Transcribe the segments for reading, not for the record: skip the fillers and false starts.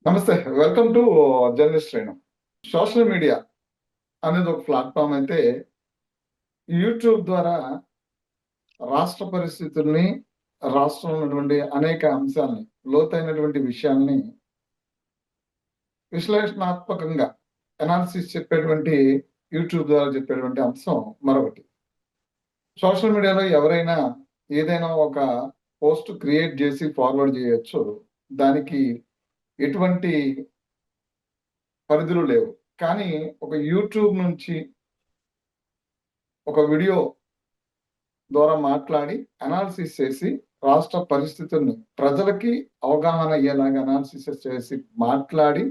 నమస్తే. Welcome to journalist Shrenu. Social media అనేది ఒక ప్లాట్‌ఫార్మ్ అయితే, యూట్యూబ్ ద్వారా రాష్ట్ర పరిస్థితుల్ని, రాష్ట్రంలో ఉన్నటువంటి అనేక అంశాల్ని, లోతైనటువంటి విషయాల్ని విశ్లేషణాత్మకంగా అనాలిసిస్ చెప్పేటువంటి యూట్యూబ్ ద్వారా చెప్పేటువంటి అంశం మరొకటి. సోషల్ మీడియాలో ఎవరైనా ఏదైనా ఒక పోస్ట్ క్రియేట్ చేసి ఫార్వర్డ్ చేయొచ్చు. దానికి ఎటువంటి పరిధులు లేవు. కానీ ఒక యూట్యూబ్ నుంచి ఒక వీడియో ద్వారా మాట్లాడి అనాలిసిస్ చేసి రాష్ట్ర పరిస్థితుల్ని ప్రజలకి అవగాహన అయ్యేలాగా అనాలిసిస్ చేసి మాట్లాడి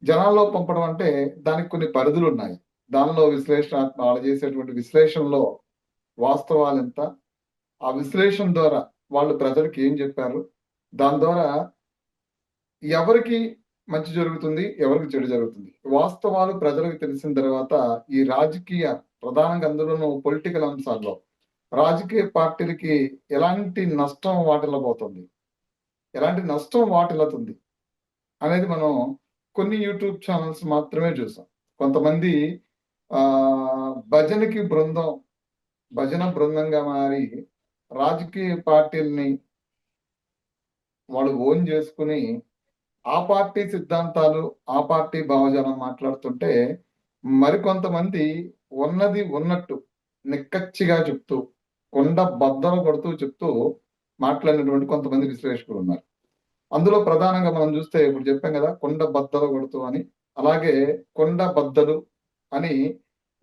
జనాల్లో పంపడం అంటే దానికి కొన్ని పరిధులు ఉన్నాయి. దానిలో వాళ్ళు చేసేటువంటి విశ్లేషణలో వాస్తవాలు ఎంత, ఆ విశ్లేషణ ద్వారా వాళ్ళు ప్రజలకు ఏం చెప్పారు, దాని ద్వారా ఎవరికి మంచి జరుగుతుంది, ఎవరికి చెడు జరుగుతుంది, వాస్తవాలు ప్రజలకు తెలిసిన తర్వాత ఈ రాజకీయ ప్రధానంగా అందులోనూ పొలిటికల్ అంశాల్లో రాజకీయ పార్టీలకి ఎలాంటి నష్టం వాటిల్లబోతుంది, ఎలాంటి నష్టం వాటిల్లుతుంది అనేది మనం కొన్ని యూట్యూబ్ ఛానల్స్ మాత్రమే చూసాం. కొంతమంది భజనకి భజన బృందంగా మారి రాజకీయ పార్టీల్ని వాళ్ళు ఓన్ చేసుకుని ఆ పార్టీ సిద్ధాంతాలు, ఆ పార్టీ భావజాలం మాట్లాడుతుంటే, మరికొంతమంది ఉన్నది ఉన్నట్టు నిక్కచ్చిగా చెప్తూ, కొండ బద్దలు కొడుతూ చెప్తూ మాట్లాడినటువంటి కొంతమంది విశ్లేషకులు ఉన్నారు. అందులో ప్రధానంగా మనం చూస్తే ఇప్పుడు చెప్పాం కదా, కొండ బద్దలు కొడుతూ అని. అలాగే కొండ బద్దలు అని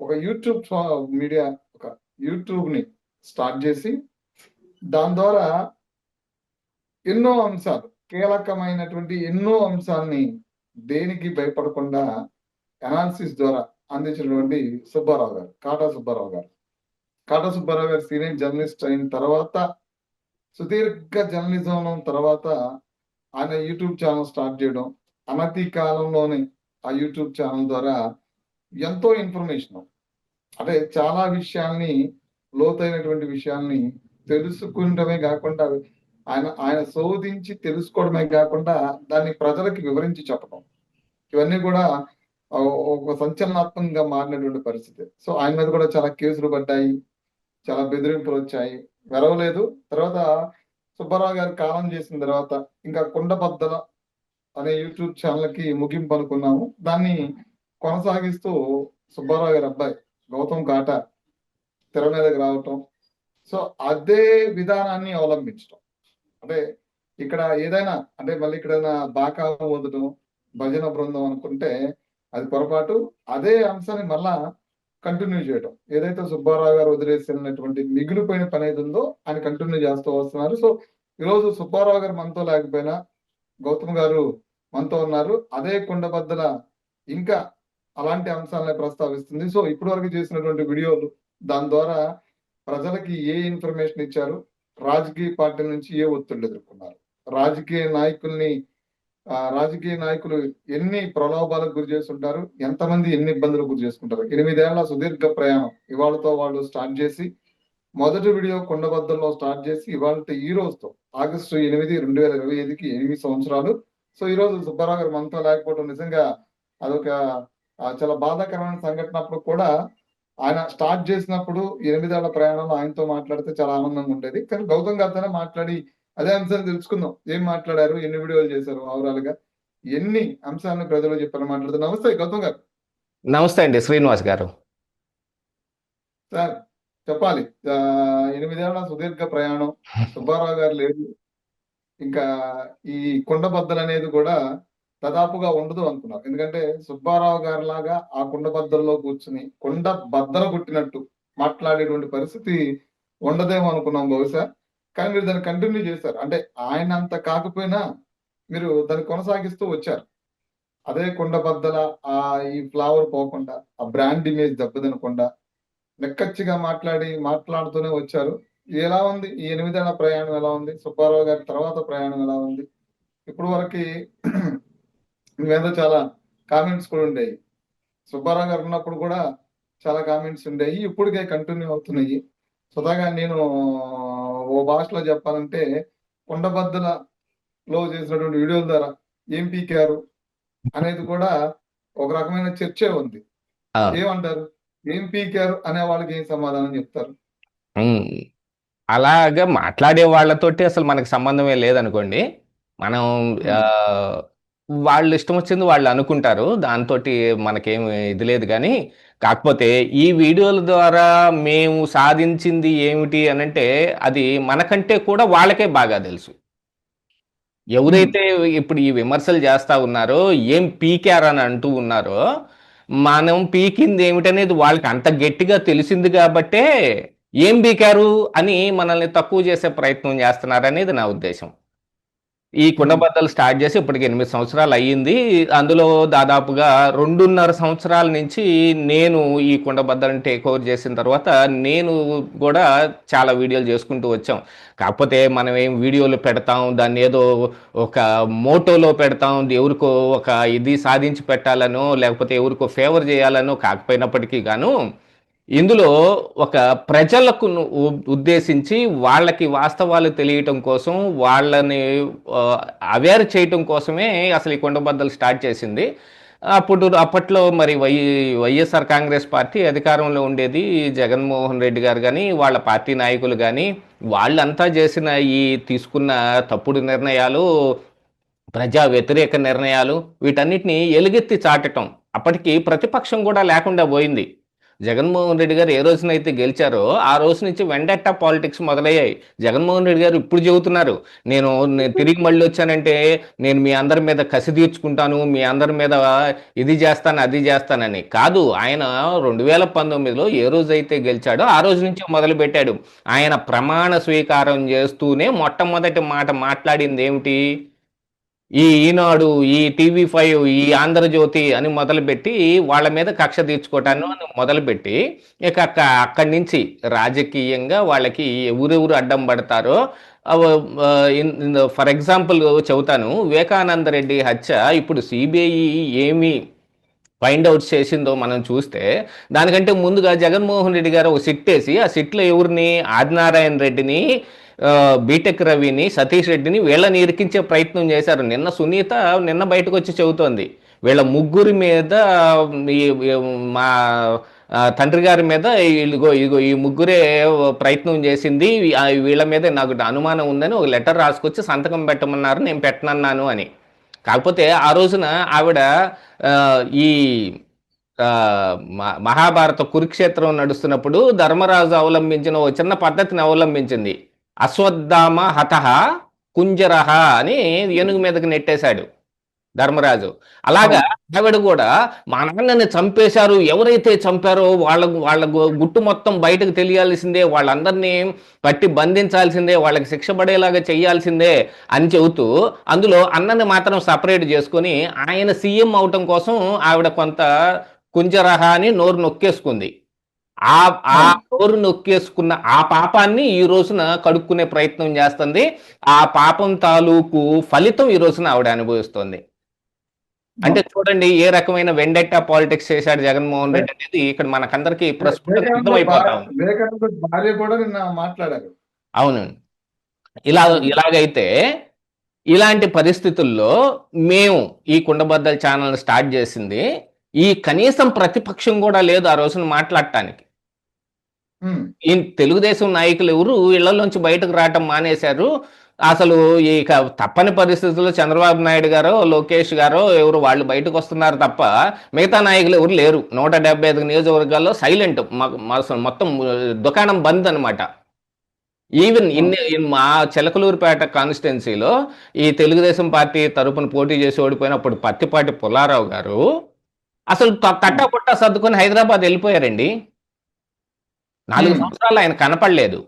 ఒక మీడియా ఒక యూట్యూబ్‌ని స్టార్ట్ చేసి, దాని ద్వారా ఎన్నో అంశాలు, కీలకమైనటువంటి ఎన్నో అంశాల్ని దేనికి భయపడకుండా అనాలిసిస్ ద్వారా అందించినటువంటి సుబ్బారావు గారు, కాటా సుబ్బారావు గారు. కాటా సుబ్బారావు గారు సీనియర్ జర్నలిస్ట్ అయిన తర్వాత, సుదీర్ఘ జర్నలిజం తర్వాత ఆయన యూట్యూబ్ ఛానల్ స్టార్ట్ చేయడం, అనతి కాలంలోనే ఆ యూట్యూబ్ ఛానల్ ద్వారా ఎంతో ఇన్ఫర్మేషన్, అంటే చాలా విషయాల్ని, లోతైనటువంటి విషయాల్ని తెలుసుకుంటమే కాకుండా ఆయన ఆయన శోధించి తెలుసుకోవడమే కాకుండా దాన్ని ప్రజలకి వివరించి చెప్పడం, ఇవన్నీ కూడా ఒక సంచలనాత్మకంగా మారినటువంటి పరిస్థితి. సో ఆయన మీద కూడా చాలా కేసులు పడ్డాయి, చాలా బెదిరింపులు వచ్చాయి, వెరవలేదు. తర్వాత సుబ్బారావు గారు కాలం చేసిన తర్వాత ఇంకా కుండబద్దల అనే యూట్యూబ్ ఛానల్కి ముగింపు అనుకున్నాము. దాన్ని కొనసాగిస్తూ సుబ్బారావు గారి అబ్బాయి గౌతమ్ కాటా తెర మీదకి రావటం, సో అదే విధానాన్ని అవలంబించడం. అంటే ఇక్కడ ఏదైనా, అంటే మళ్ళీ ఇక్కడ బాకా ఓదడం, భజన బృందం అనుకుంటే అది పొరపాటు. అదే అంశాన్ని మళ్ళా కంటిన్యూ చేయడం, ఏదైతే సుబ్బారావు గారు వదిలేసినటువంటి మిగిలిపోయిన పని ఏది ఉందో ఆయన కంటిన్యూ చేస్తూ వస్తున్నారు. సో ఈరోజు సుబ్బారావు గారు మనతో లేకపోయినా గౌతమ్ గారు మనతో ఉన్నారు. అదే కుండబద్దల ఇంకా అలాంటి అంశాలనే ప్రస్తావిస్తుంది. సో ఇప్పటి వరకు చేసినటువంటి వీడియోలు, దాని ద్వారా ప్రజలకి ఏ ఇన్ఫర్మేషన్ ఇచ్చారు, రాజకీయ పార్టీల నుంచి ఏ ఒత్తిళ్లు ఎదుర్కొన్నారు, రాజకీయ నాయకులు ఎన్ని ప్రలోభాలకు గురి చేస్తుంటారు, ఎంతమంది ఎన్ని ఇబ్బందులకు గురి చేసుకుంటారు. 8 ఏళ్ల సుదీర్ఘ ప్రయాణం ఇవాళతో వాళ్ళు స్టార్ట్ చేసి, మొదటి వీడియో కొండబద్దల్లో స్టార్ట్ చేసి ఇవాళ ఈ రోజుతో ఆగస్టు 8, 2025కి 8 సంవత్సరాలు. సో ఈ రోజు సుబ్బారావు గారు మనతో లేకపోవడం నిజంగా అదొక చాలా బాధాకరమైన సంఘటన. అప్పుడు కూడా ఆయన స్టార్ట్ చేసినప్పుడు 8 ఏళ్ల ప్రయాణంలో ఆయనతో మాట్లాడితే చాలా ఆనందంగా ఉండేది. కానీ గౌతమ్ గారితోనే మాట్లాడి అదే అంశాన్ని తెలుసుకుందాం. ఏం మాట్లాడారు, ఎన్ని వీడియోలు చేశారు, ఓవరాల్ గా ఎన్ని అంశాలను ప్రజలు చెప్పారు మాట్లాడుతున్నారు. నమస్తే గౌతమ్ గారు. నమస్తే అండి శ్రీనివాస్ గారు. సార్ చెప్పాలి, 8 ఏళ్ల సుదీర్ఘ ప్రయాణం, సుబ్బారావు గారు లేదు, ఇంకా ఈ కుండబద్దలు అనేది కూడా దాదాపుగా ఉండదు అనుకున్నారు. ఎందుకంటే సుబ్బారావు గారి లాగా ఆ కుండబద్దల్లో కూర్చుని కుండ బద్దలు కొట్టినట్టు మాట్లాడేటువంటి పరిస్థితి ఉండదేమో అనుకున్నాం బహుశా. కానీ మీరు దాన్ని కంటిన్యూ చేశారు. అంటే ఆయన అంత కాకపోయినా మీరు దాన్ని కొనసాగిస్తూ వచ్చారు. అదే కుండబద్దల ఆ ఈ ఫ్లవర్ పోకుండా, ఆ బ్రాండ్ ఇమేజ్ దెబ్బతినకుండా నిక్కచ్చిగా మాట్లాడుతూనే వచ్చారు. ఎలా ఉంది ఈ 8 ఏళ్ల ప్రయాణం, ఎలా ఉంది సుబ్బారావు గారి తర్వాత ప్రయాణం ఎలా ఉంది? ఇప్పుడు వరకు మీద చాలా కామెంట్స్ కూడా ఉండేవి. సుబ్బారావు గారు ఉన్నప్పుడు కూడా చాలా కామెంట్స్ ఉండేవి, ఇప్పటికే కంటిన్యూ అవుతున్నాయి. స్వతహాగా నేను ఓ భాషలో చెప్పాలంటే కుండబద్దలలో చేసినటువంటి వీడియోల ద్వారా ఏం పీకారు అనేది కూడా ఒక రకమైన చర్చే ఉంది. ఆ, ఏమంటారు? ఏం పీకారు అనే వాళ్ళకి ఏం సమాధానం చెప్తారు? ఉమ్, అలాగా మాట్లాడే వాళ్ళతోటి అసలు మనకు సంబంధమే లేదనుకోండి. మనం ఆ, ఉమ్, వాళ్ళు ఇష్టం వచ్చింది వాళ్ళు అనుకుంటారు. దాంతోటి మనకేం ఇది లేదు కానీ, కాకపోతే ఈ వీడియోల ద్వారా మేము సాధించింది ఏమిటి అనంటే, అది మనకంటే కూడా వాళ్ళకే బాగా తెలుసు. ఉమ్, ఎవరైతే ఇప్పుడు ఈ విమర్శలు చేస్తా ఉన్నారో, ఏం పీకారని అంటూ ఉన్నారో, మనం పీకింది ఏమిటనేది వాళ్ళకి అంత గట్టిగా తెలిసింది కాబట్టే, ఏం పీకారు అని మనల్ని తక్కువ చేసే ప్రయత్నం చేస్తున్నారనేది నా ఉద్దేశం. ఈ ఉమ్, కుండబద్దలు స్టార్ట్ చేసి ఇప్పటికి 8 సంవత్సరాలు అయ్యింది. అందులో దాదాపుగా 2.5 సంవత్సరాల నుంచి నేను ఈ కుండబద్దలను టేక్ ఓవర్ చేసిన తర్వాత నేను కూడా చాలా వీడియోలు చేసుకుంటూ వచ్చాం. కాకపోతే మనం ఏం వీడియోలు పెడతాం, దాన్ని ఏదో ఒక మోటోలో పెడతాం, ఎవరికో ఒక ఇది సాధించి పెట్టాలనో, లేకపోతే ఎవరికో ఫేవర్ చేయాలనో కాకపోయినప్పటికీ గాను, ఇందులో ఒక ప్రజలకు ఉద్దేశించి వాళ్ళకి వాస్తవాలు తెలియటం కోసం, వాళ్ళని అవేర్ చేయటం కోసమే అసలు ఈ కుండబద్దలు స్టార్ట్ చేసింది. అప్పట్లో మరి వైఎస్ఆర్ కాంగ్రెస్ పార్టీ అధికారంలో ఉండేది. జగన్మోహన్ రెడ్డి గారు కానీ, వాళ్ళ పార్టీ నాయకులు కానీ, వాళ్ళంతా చేసిన ఈ తీసుకున్న తప్పుడు నిర్ణయాలు, ప్రజా వ్యతిరేక నిర్ణయాలు, వీటన్నిటిని ఎలుగెత్తి చాటటం. అప్పటికి ప్రతిపక్షం కూడా లేకుండా పోయింది. జగన్మోహన్ రెడ్డి గారు ఏ రోజునైతే గెలిచారో ఆ రోజు నుంచి వెండట్టా పాలిటిక్స్ మొదలయ్యాయి. జగన్మోహన్ రెడ్డి గారు ఇప్పుడు చెబుతున్నారు, నేను తిరిగి మళ్ళీ వచ్చానంటే నేను మీ అందరి మీద కసి తీర్చుకుంటాను, మీ అందరి మీద ఇది చేస్తాను అది చేస్తానని కాదు. ఆయన 2019లో ఏ రోజైతే గెలిచాడో ఆ రోజు నుంచి మొదలు పెట్టాడు. ఆయన ప్రమాణ స్వీకారం చేస్తూనే మొట్టమొదటి మాట మాట్లాడింది ఏమిటి? ఈనాడు, ఈ టీవీ5, ఈ ఆంధ్రజ్యోతి అని మొదలుపెట్టి వాళ్ళ మీద కక్ష తీర్చుకోవటాన్ని మొదలుపెట్టి, ఇక అక్కడి నుంచి రాజకీయంగా వాళ్ళకి ఎవరెవరు అడ్డం పడతారో, ఫర్ ఎగ్జాంపుల్ చెబుతాను. వివేకానంద రెడ్డి హత్య ఇప్పుడు సిబిఐ ఏమి ఫైండ్ అవుట్ చేసిందో మనం చూస్తే, దానికంటే ముందుగా జగన్మోహన్ రెడ్డి గారు ఒక సిట్ వేసి, ఆ సిట్లో ఎవరిని, ఆదినారాయణ రెడ్డిని, బీటెక్ రవిని, సతీష్ రెడ్డిని, వీళ్ళని ఇరికించే ప్రయత్నం చేశారు. నిన్న సునీత బయటకు వచ్చి చెబుతోంది, వీళ్ళ ముగ్గురి మీద మా తండ్రి గారి మీద ఇదిగో ఇదిగో ఈ ముగ్గురే ప్రయత్నం చేసింది, వీళ్ళ మీద నాకు అనుమానం ఉందని ఒక లెటర్ రాసుకొచ్చి సంతకం పెట్టమన్నారు, నేను పెట్టనన్నాను అని. కాకపోతే ఆ రోజున ఆవిడ ఆ, ఈ మహాభారత కురుక్షేత్రం నడుస్తున్నప్పుడు ధర్మరాజు అవలంబించిన ఒక చిన్న పద్ధతిని అవలంబించింది. అశ్వత్థామ హతః కుంజరహ అని ఏనుగు మీదకి నెట్టేశాడు ధర్మరాజు. అలాగా అవును. ఆవిడ కూడా మా నాన్నని చంపేశారు, ఎవరైతే చంపారో వాళ్ళ గుట్టు మొత్తం బయటకు తెలియాల్సిందే, వాళ్ళందరినీ పట్టి బంధించాల్సిందే, వాళ్ళకి శిక్ష పడేలాగా చేయాల్సిందే అని చెబుతూ, అందులో అన్నని మాత్రం సపరేట్ చేసుకొని ఆయన సీఎం అవటం కోసం ఆవిడ కొంత కుంజరహ అని నోరు నొక్కేసుకుంది. ఆ ఆ అవును. నోరు నొక్కేసుకున్న ఆ పాపాన్ని ఈ రోజున కడుక్కునే ప్రయత్నం చేస్తుంది. ఆ పాపం తాలూకు ఫలితం ఈ రోజున ఆవిడ అనుభవిస్తుంది. అంటే అవును. చూడండి ఏ రకమైన వెండెట్టా పాలిటిక్స్ చేశాడు జగన్మోహన్ రెడ్డి అనేది ఇక్కడ మనకందరికి ప్రస్ఫుటంగా అర్థమైపోతా ఉంది. వివేకానంద భార్య కూడా నిన్న మాట్లాడారు. అవును. ఉమ్, ఇలాగైతే ఇలాంటి పరిస్థితుల్లో మేము ఈ కుండబద్దల ఛానల్ స్టార్ట్ చేసింది, ఈ కనీసం ప్రతిపక్షం కూడా లేదు ఆ రోజున మాట్లాడటానికి. ఉమ్, ఈ తెలుగుదేశం నాయకులు ఎవరు ఇళ్లలోంచి బయటకు రావటం మానేశారు. అసలు ఇక తప్పని పరిస్థితుల్లో చంద్రబాబు నాయుడు గారో, లోకేష్ గారో ఎవరు వాళ్ళు బయటకు వస్తున్నారు తప్ప, మిగతా నాయకులు ఎవరు లేరు. 175 నియోజకవర్గాల్లో సైలెంట్, మొత్తం దుకాణం బంద్ అనమాట. ఈవెన్ అవును. మా చిలకలూరుపేట కాన్స్టిట్యున్సీలో ఈ తెలుగుదేశం పార్టీ తరపున పోటీ చేసి ఓడిపోయినప్పుడు పత్తిపాటి పుల్లారావు గారు అసలు తట్టా అవును. పుట్టా సర్దుకొని హైదరాబాద్ వెళ్ళిపోయారండి. 4 ఉమ్, సంవత్సరాలు ఆయన కనపడలేదు.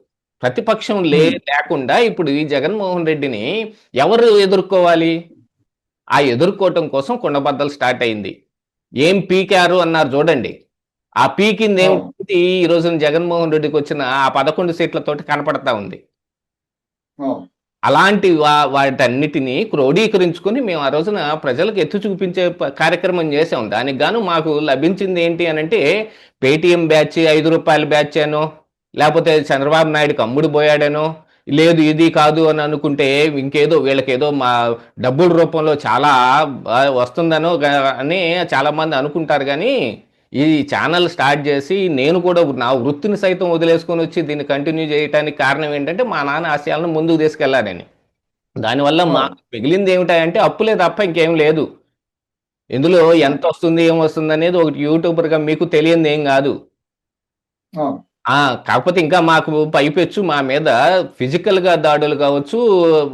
ప్రతిపక్షం ఉమ్, లేకుండా ఇప్పుడు ఈ జగన్మోహన్ రెడ్డిని ఎవరు ఎదుర్కోవాలి? ఆ ఎదుర్కోవటం కోసం కుండబద్దలు స్టార్ట్ అయింది. ఏం పీకారు అన్నారు చూడండి. ఆ పీకింది అవును. ఏమిటి ఈ రోజున జగన్మోహన్ రెడ్డికి వచ్చిన ఆ 11 సీట్లతోటి కనపడతా ఉంది. అవును. అలాంటి వాటన్నిటిని క్రోడీకరించుకొని మేము ఆ రోజున ప్రజలకు ఎత్తి చూపించే కార్యక్రమం చేసాం. దానికి గాను మాకు లభించింది ఏంటి అనంటే, పేటీఎం బ్యాచ్, రూ. 5 బ్యాచ్ అనో, లేకపోతే చంద్రబాబు నాయుడుకి అమ్ముడు పోయాడనో, లేదు ఇది కాదు అని అనుకుంటే ఇంకేదో వీళ్ళకేదో మా డబ్బుల రూపంలో చాలా వస్తుందనో అని చాలా మంది అనుకుంటారు. కానీ ఈ ఛానల్ స్టార్ట్ చేసి నేను కూడా నా వృత్తిని సైతం వదిలేసుకొని వచ్చి దీన్ని కంటిన్యూ చేయడానికి కారణం ఏంటంటే మా నాన్న ఆశయాలను ముందుకు తీసుకెళ్లారని. దానివల్ల ఆ, మాకు మిగిలింది ఏమిటంటే అప్పులే తప్ప ఇంకేం లేదు. ఇందులో ఆ, ఎంత వస్తుంది ఏం వస్తుంది అనేది ఒకటి యూట్యూబర్గా మీకు తెలియంది ఏం కాదు. ఆ, ఆ! కాకపోతే ఇంకా మాకు పైపెచ్చు మా మీద ఫిజికల్‌గా దాడులు కావచ్చు,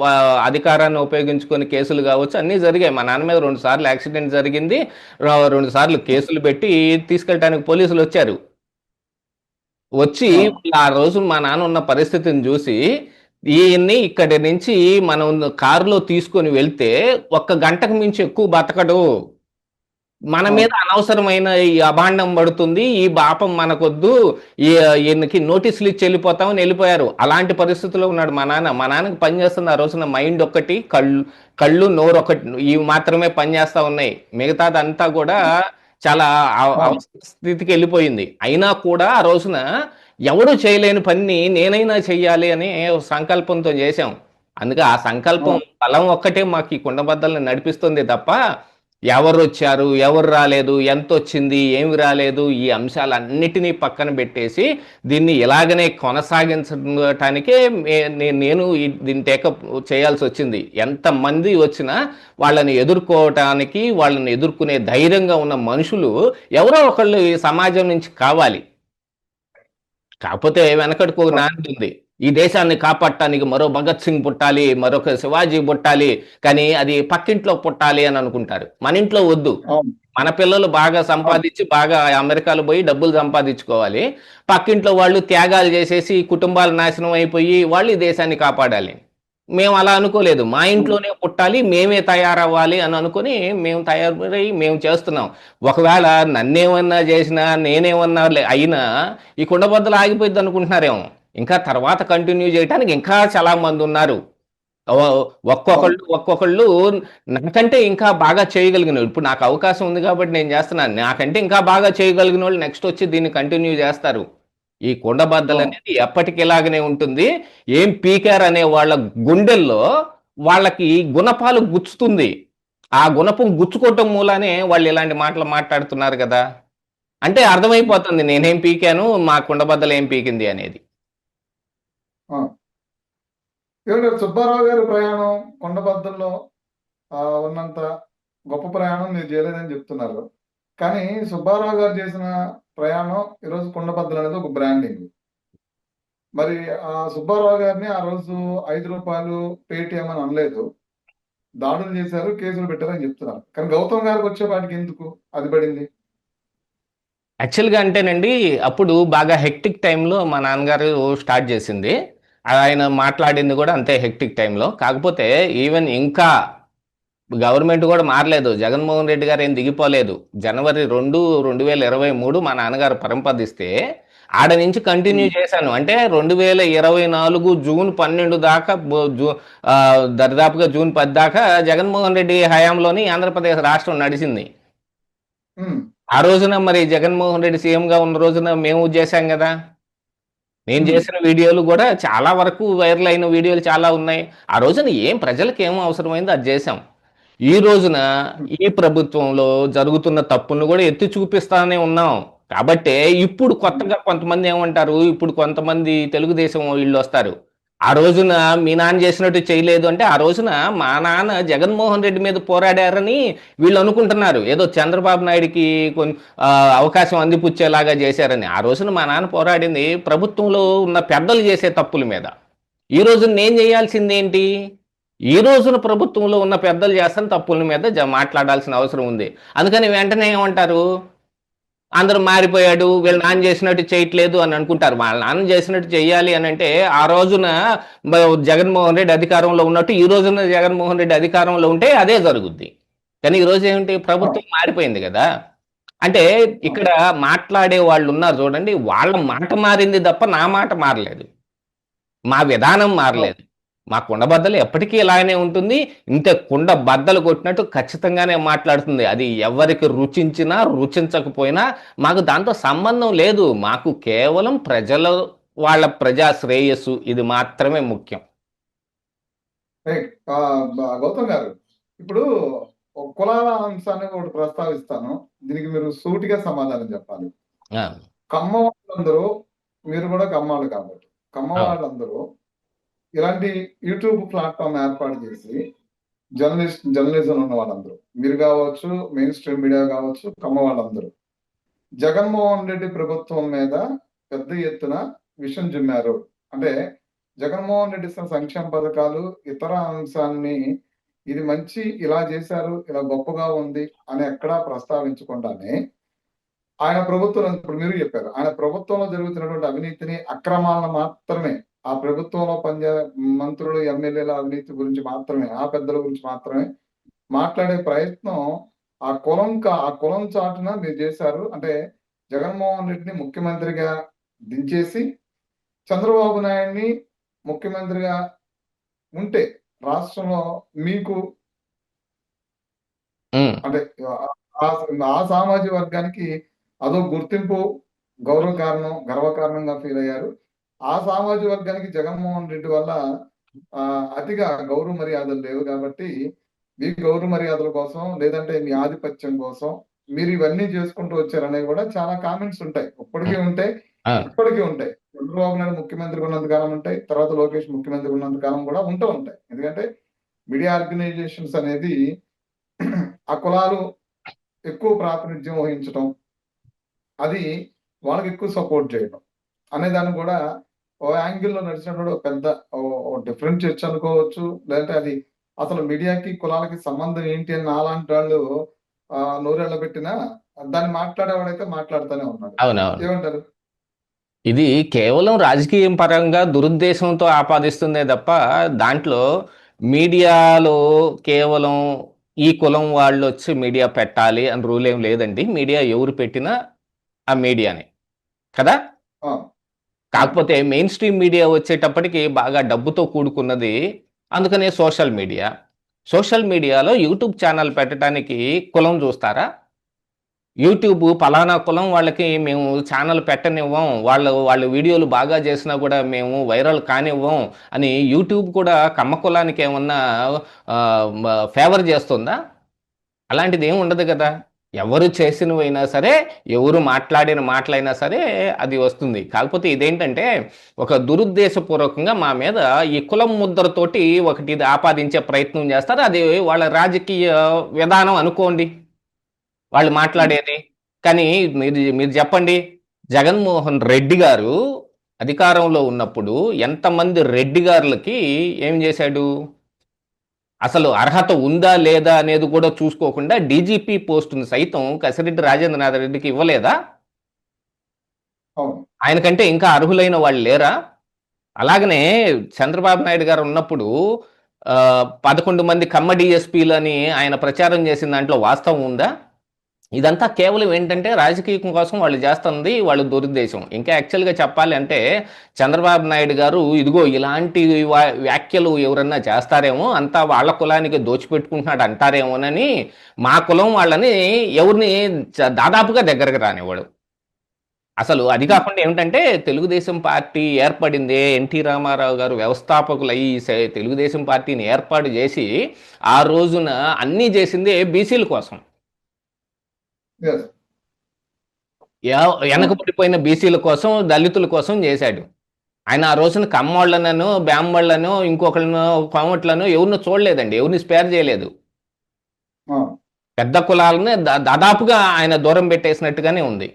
వా అధికారాన్ని ఉపయోగించుకొని కేసులు కావచ్చు అన్నీ జరిగాయి. మా నాన్న మీద 2 సార్లు యాక్సిడెంట్ జరిగింది. 2 సార్లు కేసులు పెట్టి తీసుకెళ్ళటానికి పోలీసులొచ్చారు. వచ్చి ఆ, ఆ రోజు మా నాన్న ఉన్న పరిస్థితిని చూసి, ఈయన్ని ఇక్కడి నుంచి మనం కారులో తీసుకొని వెళ్తే ఒక్క గంటకు మించి ఎక్కువ బతకడు. మన ఆ, మీద అనవసరమైన ఈ అభాండం పడుతుంది. ఈ పాపం మనకొద్దు. ఈ ఈయనకి నోటీసులు ఇచ్చి వెళ్ళిపోతామని వెళ్ళిపోయారు. అలాంటి పరిస్థితిలో ఉన్నాడు మా నాన్న. మా నాన్నకి పని చేస్తుంది ఆ రోజున మైండ్ ఒక్కటి, కళ్ళు, నోరు ఒకటి ఇవి మాత్రమే పనిచేస్తా ఉన్నాయి. మిగతాదంతా కూడా చాలా ఆ, అవస్థ స్థితికి వెళ్ళిపోయింది. అయినా కూడా ఆ రోజున ఎవడు చేయలేని పనిని నేనైనా చెయ్యాలి అని సంకల్పంతో చేశాం. అందుకే ఆ ఆ, సంకల్పం బలం ఒక్కటే మాకు ఈ కుండబద్దల్ని నడిపిస్తుంది తప్ప ఎవరొచ్చారు, ఎవరు రాలేదు, ఎంతొచ్చింది, ఏమి రాలేదు, ఈ అంశాలన్నిటినీ పక్కన పెట్టేసి దీన్ని ఇలాగనే కొనసాగించటానికే నేను దీన్ని టేకప్ చేయాల్సి వచ్చింది. ఎంతమంది వచ్చినా వాళ్ళని ఎదుర్కోవటానికి, వాళ్ళని ఎదుర్కొనే ధైర్యంగా ఉన్న మనుషులు ఎవరో ఒకళ్ళు ఈ సమాజం నుంచి కావాలి. కాకపోతే వెనకటికి ఒక ఆ, నానుడి ఉంది. ఈ దేశాన్ని కాపాడటానికి మరో భగత్ సింగ్ పుట్టాలి, మరొక శివాజీ పుట్టాలి, కానీ అది పక్కింట్లో పుట్టాలి అని అనుకుంటారు. మన ఇంట్లో వద్దు. అవును, మన పిల్లలు బాగా అవును, సంపాదించి బాగా అమెరికాలో పోయి డబ్బులు సంపాదించుకోవాలి. పక్కింట్లో వాళ్ళు త్యాగాలు చేసేసి కుటుంబాలు నాశనం అయిపోయి వాళ్ళు ఈ దేశాన్ని కాపాడాలి. మేము అలా అనుకోలేదు. మా ఉమ్, ఇంట్లోనే పుట్టాలి, మేమే తయారవ్వాలి అని అనుకుని మేము తయారై మేము చేస్తున్నాం. ఒకవేళ నన్నేమన్నా చేసినా, నేనేమన్నా అయినా ఈ కుండబద్దలు ఆగిపోయింది అనుకుంటున్నారేమో. ఇంకా తర్వాత కంటిన్యూ చేయడానికి ఇంకా చాలా మంది ఉన్నారు. అవును, ఒక్కొక్కళ్ళు నాకంటే ఇంకా బాగా చేయగలిగినోళ్ళు. ఇప్పుడు నాకు అవకాశం ఉంది కాబట్టి నేను చేస్తున్నాను. నాకంటే ఇంకా బాగా చేయగలిగినోళ్ళు నెక్స్ట్ వచ్చి దీన్ని కంటిన్యూ చేస్తారు. ఈ కుండబద్దలు అవును, అనేది ఎప్పటికి ఇలాగనే ఉంటుంది. ఏం పీకార్ అనే వాళ్ళ గుండెల్లో వాళ్ళకి గుణపాలు గుచ్చుతుంది. ఆ గుణపం గుచ్చుకోవటం మూలానే వాళ్ళు ఇలాంటి మాటలు మాట్లాడుతున్నారు కదా! అంటే అర్థమైపోతుంది నేనేం పీకాను, మా కుండబద్దలు ఏం పీకింది అనేది. ఆ. ఏమంటే సుబ్బారావు గారి ప్రయాణం కొండబద్దల్లో ఉన్నంత గొప్ప ప్రయాణం మీరు చేయలేదని చెప్తున్నారు. కానీ సుబ్బారావు గారు చేసిన ప్రయాణం ఈరోజు కొండబద్దలు అనేది ఒక బ్రాండింగ్. మరి ఆ సుబ్బారావు గారిని ఆ రోజు రూ. 5 పేటిఎం అని అనలేదు. దాడులు చేశారు, కేసులు పెట్టారని చెప్తున్నారు. కానీ గౌతమ్ గారికి వచ్చేపాటికి ఎందుకు అది పడింది? యాక్చువల్‌గా అంటేనండి, అప్పుడు బాగా హెక్టిక్ టైమ్‌లో మా నాన్నగారు స్టార్ట్ చేసింది. ఆయన మాట్లాడింది కూడా అంతే హెక్టిక్ టైమ్‌లో. కాకపోతే ఈవెన్ ఇంకా గవర్నమెంట్ కూడా మారలేదు. జగన్మోహన్ రెడ్డి గారు ఏం దిగిపోలేదు. జనవరి 2, 2023 మా నాన్నగారు పరంపదిస్తే, ఆడ నుంచి కంటిన్యూ ఉమ్, చేశాను. అంటే 2024 జూన్ 12 దాకా దరిదాపుగా జూన్ 10 దాకా జగన్మోహన్ రెడ్డి హయాంలోని ఆంధ్రప్రదేశ్ రాష్ట్రం నడిచింది. ఉమ్, ఆ రోజున మరి జగన్మోహన్ రెడ్డి సీఎంగా ఉన్న రోజున మేము చేశాం కదా! నేను ఉమ్, చేసిన వీడియోలు కూడా చాలా వరకు వైరల్ అయిన వీడియోలు చాలా ఉన్నాయి. ఆ రోజున ప్రజలకి ఏం అవసరమైందో అది చేశాం. ఈ రోజున ఉమ్, ఈ ప్రభుత్వంలో జరుగుతున్న తప్పులను కూడా ఎత్తి చూపిస్తానే ఉన్నాం. కాబట్టే ఇప్పుడు ఉమ్, కొత్తగా కొంతమంది ఏమంటారు, ఇప్పుడు కొంతమంది తెలుగుదేశం వీళ్ళొస్తారు. ఆ రోజున మీ నాన్న చేసినట్టు చేయలేదు అంటే, ఆ రోజున మా నాన్న జగన్మోహన్ రెడ్డి మీద పోరాడారని వీళ్ళు అనుకుంటున్నారు. ఏదో చంద్రబాబు నాయుడికి అవకాశం అందిపుచ్చేలాగా చేశారని. ఆ రోజున మా నాన్న పోరాడింది ప్రభుత్వంలో ఉన్న పెద్దలు చేసే తప్పుల మీద. ఈ రోజున నేను చేయాల్సిందేంటి? ఈ రోజున ప్రభుత్వంలో ఉన్న పెద్దలు చేస్తున్న తప్పుల మీద మాట్లాడాల్సిన అవసరం ఉంది. అందుకని వెంటనే ఏమంటారు? అందరూ మారిపోయాడు, వీళ్ళ నాన్న చేసినట్టు చేయట్లేదు అని అనుకుంటారు. వాళ్ళ నాన్న చేసినట్టు చెయ్యాలి అని అంటే, ఆ రోజున బ జగన్మోహన్ రెడ్డి అధికారంలో ఉన్నట్టు, ఈ రోజున జగన్మోహన్ రెడ్డి అధికారంలో ఉంటే అదే జరుగుద్ది. కానీ ఈరోజు ఆ, ప్రభుత్వం మారిపోయింది గదా! అంటే ఆ, ఇక్కడ మాట్లాడే వాళ్ళున్నారు చూడండి, వాళ్ళ మాట మారింది తప్ప నా మాట మారలేదు. మా విధానం ఆ, మారలేదు. మా కుండబద్దలు ఎప్పటికీ ఇలానే ఉంటుంది. ఇంతే కుండ బద్దలు కొట్టినట్టు ఖచ్చితంగానే మాట్లాడుతుంది. అది ఎవరికి రుచించినా, రుచించకపోయినా మాకు దాంతో సంబంధం లేదు. మాకు కేవలం ప్రజల వాళ్ళ ప్రజా శ్రేయస్సు ఇది మాత్రమే ముఖ్యం. రైట్. గౌతమ్ గారు, ఇప్పుడు ఒక కులాల అంశాన్ని ఒకటి ప్రస్తావిస్తాను. దీనికి మీరు సూటిగా సమాధానం చెప్పాలి. ఆ, కమ్మ వాళ్ళందరూ, మీరు కూడా కమ్మాళ్ళు కాబట్టి, కమ్మ అవును. వాళ్ళందరూ ఇలాంటి యూట్యూబ్ ప్లాట్ఫామ్ ఏర్పాటు చేసి జర్నలిజం ఉన్న వాళ్ళందరూ, మీరు కావచ్చు, మెయిన్ స్ట్రీమ్ మీడియా కావచ్చు, కమ్మ వాళ్ళందరూ జగన్మోహన్ రెడ్డి ప్రభుత్వం మీద పెద్ద ఎత్తున విషం చిమ్మారు. అంటే జగన్మోహన్ రెడ్డి ఇస్తున్న సంక్షేమ పథకాలు, ఇతర అంశాన్ని ఇది మంచి, ఇలా చేశారు, ఇలా గొప్పగా ఉంది అని ఎక్కడా ప్రస్తావించకుండానే ఆయన ప్రభుత్వం, ఇప్పుడు మీరు చెప్పారు, ఆయన ప్రభుత్వంలో జరుగుతున్నటువంటి అవినీతిని, అక్రమాలను మాత్రమే, ఆ ప్రభుత్వంలో మంత్రులు, ఎమ్మెల్యేల అవినీతి గురించి మాత్రమే, ఆ పెద్దల గురించి మాత్రమే మాట్లాడే ప్రయత్నం ఆ కులం చాటున మీరు చేశారు. అంటే జగన్మోహన్ రెడ్డిని ముఖ్యమంత్రిగా దించేసి చంద్రబాబు నాయుడిని ముఖ్యమంత్రిగా ఉంటే రాష్ట్రంలో మీకు ఉమ్, అంటే ఆ సామాజిక వర్గానికి అదో గుర్తింపు, గౌరవ కారణం, గర్వకారణంగా ఫీల్ అయ్యారు. ఆ సామాజిక వర్గానికి జగన్మోహన్ రెడ్డి వల్ల అతిగా గౌరవ మర్యాదలు లేవు కాబట్టి మీ గౌరవ మర్యాదల కోసం, లేదంటే మీ ఆధిపత్యం కోసం మీరు ఇవన్నీ చేసుకుంటూ వచ్చారనేవి కూడా చాలా కామెంట్స్ ఉంటాయి. ఇప్పటికీ ఉంటాయి, ఆ, ఇప్పటికీ ఉంటాయి. చంద్రబాబు నాయుడు ముఖ్యమంత్రి ఉన్నంత కాలం ఉంటాయి, తర్వాత లోకేష్ ముఖ్యమంత్రి ఉన్నంత కాలం కూడా ఉంటూ ఉంటాయి. ఎందుకంటే మీడియా ఆర్గనైజేషన్స్ అనేది ఆ కులాలు ఎక్కువ ప్రాతినిధ్యం వహించడం, అది వాళ్ళకి ఎక్కువ సపోర్ట్ చేయడం అనే దాన్ని కూడా ఓ యాంగిల్లో నడిచినప్పుడు పెద్ద డిఫరెంట్ చర్చ అనుకోవచ్చు. లేదంటే అది అసలు మీడియాకి కులాలకి సంబంధం ఏంటి అని అలాంటి వాళ్ళు నోరెళ్ళ పెట్టినా దాన్ని మాట్లాడేవాడైతే మాట్లాడుతూనే ఉన్నాడు. అవునవును. ఏమంటారు? ఇది కేవలం రాజకీయం పరంగా దురుద్దేశంతో ఆపాదిస్తుందే తప్ప దాంట్లో మీడియాలో కేవలం ఈ కులం వాళ్ళు వచ్చి మీడియా పెట్టాలి అని రూల్ ఏం లేదండి. మీడియా ఎవరు పెట్టినా ఆ మీడియానే కదా. ఆ, ఆ, కాకపోతే మెయిన్ స్ట్రీమ్ మీడియా వచ్చేటప్పటికి బాగా డబ్బుతో కూడుకున్నది. అందుకనే సోషల్ మీడియాలో యూట్యూబ్ ఛానల్ పెట్టడానికి కులం చూస్తారా? యూట్యూబ్ పలానా కులం వాళ్ళకి మేము ఛానల్ పెట్టనివ్వం, వాళ్ళు వీడియోలు బాగా చేసినా కూడా మేము వైరల్ కానివ్వం అని యూట్యూబ్ కూడా కమ్మ కులానికి ఏమన్నా ఫేవర్ చేస్తుందా? అలాంటిది ఏమి ఉండదు కదా. ఎవరు చేసినవైనా సరే, ఎవరు మాట్లాడిన మాటలైనా సరే అది వస్తుంది. కాకపోతే ఇదేంటంటే ఒక దురుద్దేశపూర్వకంగా మా మీద ఈ కులం ముద్రతోటి ఒకటి ఇది ఆపాదించే ప్రయత్నం చేస్తారు. అది వాళ్ళ రాజకీయ విధానం అనుకోండి వాళ్ళు మాట్లాడేది. కానీ మీరు మీరు చెప్పండి, జగన్మోహన్ రెడ్డి గారు అధికారంలో ఉన్నప్పుడు ఎంతమంది రెడ్డి గారులకి ఏం చేశాడు? అసలు అర్హత ఉందా లేదా అనేది కూడా చూసుకోకుండా డీజీపీ పోస్టును సైతం కసిరెడ్డి రాజేంద్రనాథ్ రెడ్డికి ఇవ్వలేదా? అవును. ఆయనకంటే ఇంకా అర్హులైన వాళ్ళు లేరా? అలాగనే చంద్రబాబు నాయుడు గారు ఉన్నప్పుడు 11 మంది కమ్మ డిఎస్పీలని ఆయన ప్రచారం చేసిన దాంట్లో వాస్తవం ఉందా? ఇదంతా కేవలం ఏంటంటే రాజకీయం కోసం వాళ్ళు చేస్తుంది వాళ్ళ దురుద్దేశం. ఇంకా యాక్చువల్గా చెప్పాలి అంటే చంద్రబాబు నాయుడు గారు ఇదిగో ఇలాంటి వ్యాఖ్యలు ఎవరన్నా చేస్తారేమో, అంతా వాళ్ళ కులానికి దోచిపెట్టుకుంటున్నాడు అంటారేమోనని మా కులం వాళ్ళని ఎవరిని దాదాపుగా దగ్గరకు రానివ్వడు. అసలు అది కాకుండా ఏమిటంటే తెలుగుదేశం పార్టీ ఏర్పడిందే ఎన్టీ రామారావు గారు వ్యవస్థాపకులు అయ్యి తెలుగుదేశం పార్టీని ఏర్పాటు చేసి ఆ రోజున అన్నీ చేసిందే బీసీల కోసం, Yes. వెనకబడిపోయిన బీసీల కోసం, దళితుల కోసం చేశాడు. ఆయన ఆ రోజున కమ్మోళ్లను, బ్యామ్మోళ్లను, ఇంకొకళ్ళను, కోమట్లను ఎవరిని చూడలేదండి, ఎవరిని స్పేర్ చేయలేదు. ఆ, పెద్ద కులాలని దాదాపుగా ఆయన దూరం పెట్టేసినట్టుగానే ఉంది.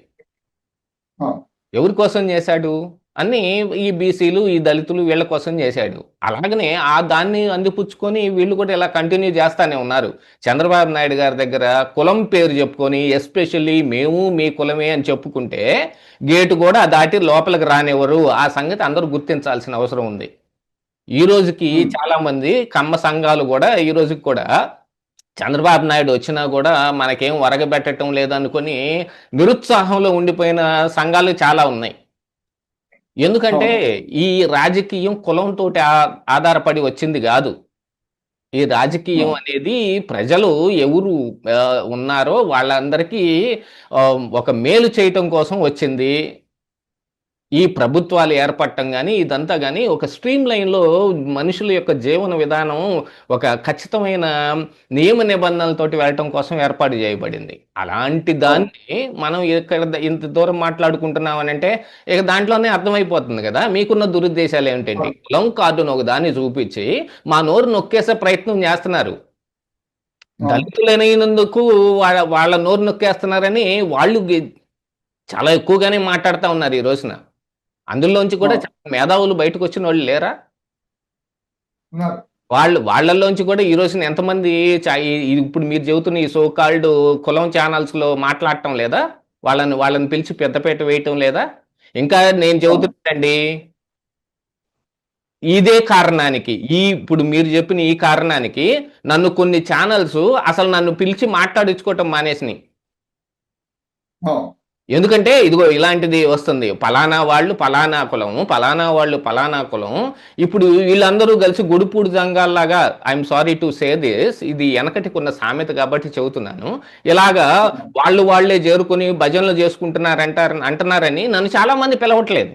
ఆ, ఎవరి కోసం చేశాడు? అన్ని ఈ బీసీలు, ఈ దళితులు వీళ్ళ కోసం చేశాడు. అలాగనే ఆ దాన్ని అందిపుచ్చుకొని వీళ్ళు కూడా ఇలా కంటిన్యూ చేస్తానే ఉన్నారు. చంద్రబాబు నాయుడు గారి దగ్గర కులం పేరు చెప్పుకొని ఎస్పెషల్లీ మేము మీ కులమే అని చెప్పుకుంటే గేటు కూడా దాటి లోపలికి రానివ్వరు. ఆ సంగతి అందరూ గుర్తించాల్సిన అవసరం ఉంది. ఈ రోజుకి ఉమ్, చాలా మంది కమ్మ సంఘాలు కూడా ఈ రోజుకి కూడా చంద్రబాబు నాయుడు వచ్చినా కూడా మనకేం వరగబెట్టడం లేదనుకొని నిరుత్సాహంలో ఉండిపోయిన సంఘాలు చాలా ఉన్నాయి. ఎందుకంటే అవును. ఈ రాజకీయం కులంతో ఆధారపడి వచ్చింది కాదు. ఈ రాజకీయం అవును. అనేది ప్రజలు ఎవరు ఉన్నారో వాళ్ళందరికీ ఒక మేలు చేయటం కోసం వచ్చింది. ఈ ప్రభుత్వాలు ఏర్పడటం కానీ ఇదంతా కానీ ఒక స్ట్రీమ్ లైన్లో మనుషుల యొక్క జీవన విధానం ఒక ఖచ్చితమైన నియమ నిబంధనలతోటి వెళ్ళటం కోసం ఏర్పాటు చేయబడింది. అలాంటి దాన్ని మనం ఇక్కడ ఇంత దూరం మాట్లాడుకుంటున్నాం అని అంటే ఇక దాంట్లోనే అర్థమైపోతుంది కదా మీకున్న దురుద్దేశాలు ఏమిటండి. కులం కార్డును ఒక దాన్ని చూపించి మా నోరు నొక్కేసే ప్రయత్నం చేస్తున్నారు. దళితులైనందుకు వాళ్ళ నోరు నొక్కేస్తున్నారని వాళ్ళు చాలా ఎక్కువగానే మాట్లాడుతూ ఉన్నారు ఈ రోజున. అందులోంచి కూడా చాలా మేధావులు బయటకు వచ్చిన వాళ్ళు లేరా? వాళ్ళల్లోంచి కూడా ఈ రోజున ఎంతమంది ఇప్పుడు మీరు చెబుతున్న ఈ సో కాల్డ్ కులం ఛానల్స్ లో మాట్లాడటం లేదా? వాళ్ళని పిలిచి పెద్దపేట వేయటం లేదా? ఇంకా నేను చెబుతున్నానండి, ఇదే కారణానికి ఇప్పుడు మీరు చెప్పిన ఈ కారణానికి నన్ను కొన్ని ఛానల్స్ అసలు నన్ను పిలిచి మాట్లాడించుకోవటం మానేసినాయి. ఎందుకంటే ఇదిగో ఇలాంటిది వస్తుంది, పలానా వాళ్ళు పలానా కులం, పలానా వాళ్ళు పలానా కులం. ఇప్పుడు వీళ్ళందరూ కలిసి గుడిపూడి జంగాల్లాగా, I'm sorry to say this, ఇది వెనకటికి ఉన్న సామెత కాబట్టి చెబుతున్నాను, ఇలాగా వాళ్ళే చేరుకుని భజనలు అంటున్నారని నన్ను చాలా మంది పిలవట్లేదు.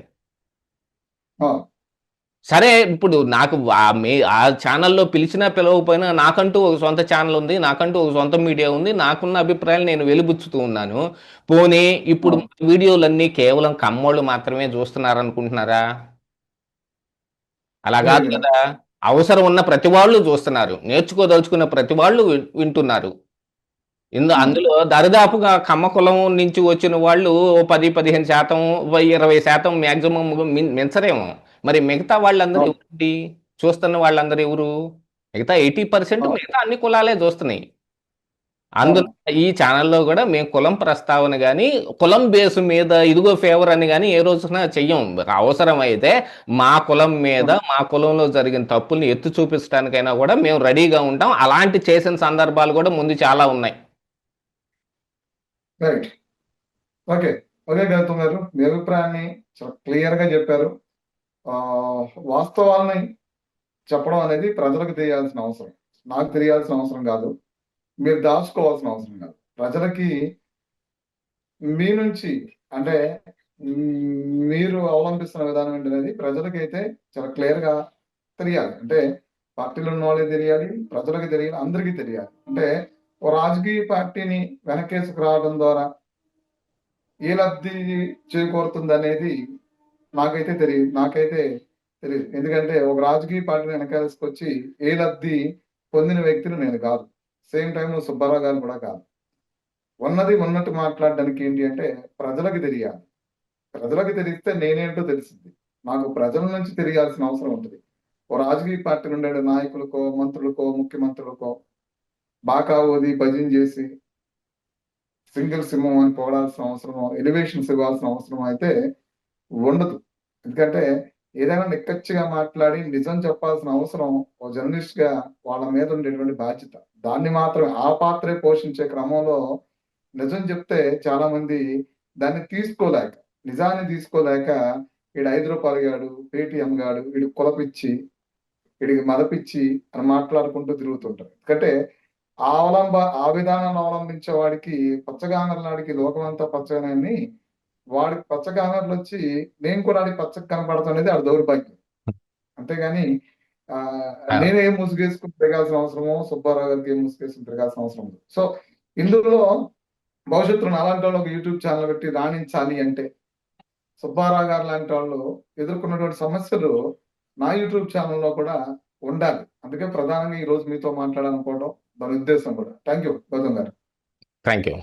సరే, ఇప్పుడు నాకు ఆ ఛానల్లో పిలిచినా పిలవకపోయినా నాకంటూ ఒక సొంత ఛానల్ ఉంది, నాకంటూ ఒక సొంత మీడియా ఉంది, నాకున్న అభిప్రాయాలు నేను వెలిబుచ్చుతూ ఉన్నాను. పోనీ ఇప్పుడు వీడియోలన్నీ కేవలం కమ్మోళ్ళు మాత్రమే చూస్తున్నారు అనుకుంటున్నారా? అలా కాదు కదా, అవసరం ఉన్న ప్రతి వాళ్ళు చూస్తున్నారు, నేర్చుకోదలుచుకున్న ప్రతి వాళ్ళు వింటున్నారు. అందులో దరిదాపుగా కమ్మ కులం నుంచి వచ్చిన వాళ్ళు 10-15%, 20% మ్యాక్సిమం మించరేమో. మరి మిగతా వాళ్ళందరూ ఎవరండి? చూస్తున్న వాళ్ళందరూ ఎవరు? మిగతా 80% మిగతా అన్ని కులాలే చూస్తున్నాయి. అందులో ఈ ఛానల్లో కూడా మేము కులం ప్రస్తావన కానీ కులం బేసు మీద ఇదిగో ఫేవర్ అని కానీ ఏ రోజున చెయ్యం. అవసరం అయితే మా కులం మీద మా కులంలో జరిగిన తప్పుల్ని ఎత్తి చూపించడానికైనా కూడా మేము రెడీగా ఉంటాం. అలాంటి చేసిన సందర్భాలు కూడా ముందు చాలా ఉన్నాయి. రైట్. ఓకే గౌతమ్ గారు, మీ అభిప్రాయాన్ని చాలా క్లియర్ గా చెప్పారు. వాస్తవాలని చెప్పడం అనేది ప్రజలకు తెలియాల్సిన అవసరం, నాకు తెలియాల్సిన అవసరం కాదు, మీరు దాచుకోవాల్సిన అవసరం కాదు. ప్రజలకి మీ నుంచి అంటే మీరు అవలంబిస్తున్న విధానం ఏంటనేది ప్రజలకైతే చాలా క్లియర్ గా తెలియాలి. అంటే పార్టీలో ఉన్న వాళ్ళకి తెలియాలి, ప్రజలకు తెలియాలి, అందరికీ తెలియాలి. అంటే ఓ రాజకీయ పార్టీని వెనకేసుకు రావడం ద్వారా ఏ లబ్ధి చేకూరుతుంది అనేది నాకైతే తెలియదు. ఎందుకంటే ఒక రాజకీయ పార్టీని వెనకేసుకొచ్చి ఏ లబ్ధి పొందిన వ్యక్తిని నేను కాదు, సేమ్ టైం సుబ్బారావు గారు కూడా కాదు. ఉన్నది ఉన్నట్టు మాట్లాడడానికి ఏంటి అంటే ప్రజలకు తెలియాలి. ప్రజలకు తెలిస్తే నేనేంటో తెలిసింది, నాకు ప్రజల నుంచి తెలియాల్సిన అవసరం ఉంటుంది. ఓ రాజకీయ పార్టీ ఉండే నాయకులకో, మంత్రులకో, ముఖ్యమంత్రులకో బాకా ఓది భజన చేసి సింగిల్ సింహం అని పోడాల్సిన అవసరం, ఎలివేషన్స్ ఇవ్వాల్సిన అవసరం అయితే ఉండదు. ఎందుకంటే ఏదైనా నిక్కచ్చిగా మాట్లాడి నిజం చెప్పాల్సిన అవసరం ఓ జర్నలిస్ట్ గా వాళ్ళ మీద ఉండేటువంటి బాధ్యత. దాన్ని మాత్రమే ఆ పాత్రే పోషించే క్రమంలో నిజం చెప్తే చాలా మంది దాన్ని తీసుకోలేక, నిజాన్ని తీసుకోలేక వీడు 5 రూపాయలు గాడు, పేటిఎం గాడు, వీడు కులపిచ్చి, వీడికి మదపిచ్చి అని మాట్లాడుకుంటూ తిరుగుతుంటారు. ఎందుకంటే ఆ విధానాన్ని అవలంబించే వాడికి పచ్చగానర్లాడికి లోకమంతా పచ్చగానని, వాడికి పచ్చగానర్లు వచ్చి నేను కూడా ఆడికి పచ్చగా కనపడతాం అనేది ఆడి దౌర్భాగ్యం. అంతేగాని నేనే ముసుగేసుకుని తిరగాల్సిన అవసరమో, సుబ్బారావు గారికి ఏం ముసుగేసుకుని తిరగాల్సిన అవసరం ఉంది. సో ఇందులో భవిష్యత్తులో అలాంటి వాళ్ళు ఒక యూట్యూబ్ ఛానల్ పెట్టి రాణించాలి అంటే సుబ్బారావు గారు లాంటి వాళ్ళు ఎదుర్కొన్నటువంటి సమస్యలు నా యూట్యూబ్ ఛానల్లో కూడా ఉండాలి. అందుకే ప్రధానంగా ఈ రోజు మీతో మాట్లాడాలనుకోవడం దాని ఉద్దేశం కూడా. థ్యాంక్ యూ గౌతమ్ గారు. Thank you.